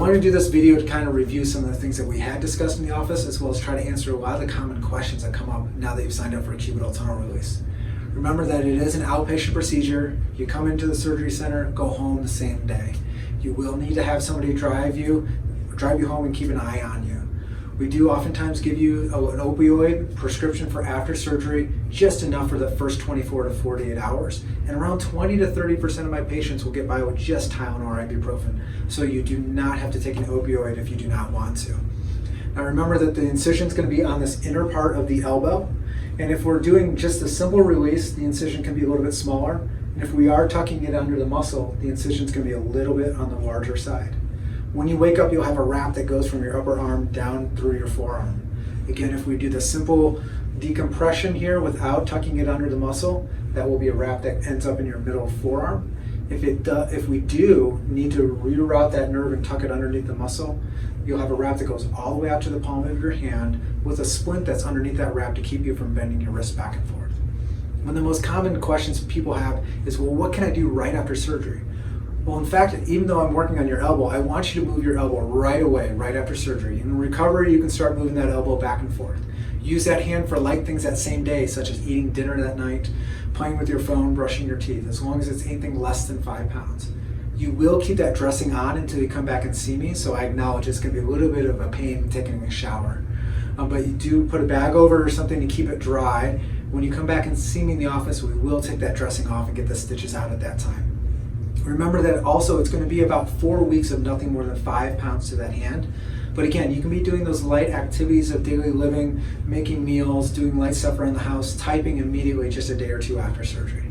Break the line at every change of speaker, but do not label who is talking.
wanted to do this video to kind of review some of the things that we had discussed in the office, as well as try to answer a lot of the common questions that come up now that you've signed up for a cubital tunnel release. Remember that it is an outpatient procedure. You come into the surgery center, go home the same day. You will need to have somebody drive you home and keep an eye on you. We do oftentimes give you an opioid prescription for after surgery, just enough for the first 24 to 48 hours. And around 20 to 30% of my patients will get by with just Tylenol or ibuprofen. So you do not have to take an opioid if you do not want to. Now remember that the incision is going to be on this inner part of the elbow. And if we're doing just a simple release, the incision can be a little bit smaller. And if we are tucking it under the muscle, the incision is going to be a little bit on the larger side. When you wake up, you'll have a wrap that goes from your upper arm down through your forearm. Again, if we do the simple decompression here without tucking it under the muscle, that will be a wrap that ends up in your middle forearm. If we do need to reroute that nerve and tuck it underneath the muscle, you'll have a wrap that goes all the way out to the palm of your hand with a splint that's underneath that wrap to keep you from bending your wrist back and forth. One of the most common questions people have is, well, what can I do right after surgery? Well, in fact, even though I'm working on your elbow, I want you to move your elbow right away, right after surgery. In recovery, you can start moving that elbow back and forth. Use that hand for light things that same day, such as eating dinner that night, playing with your phone, brushing your teeth, as long as it's anything less than 5 pounds. You will keep that dressing on until you come back and see me, so I acknowledge it's going to be a little bit of a pain taking a shower. But you do put a bag over or something to keep it dry. When you come back and see me in the office, we will take that dressing off and get the stitches out at that time. Remember that also it's going to be about 4 weeks of nothing more than 5 pounds to that hand. But again, you can be doing those light activities of daily living, making meals, doing light stuff around the house, typing immediately just a day or two after surgery.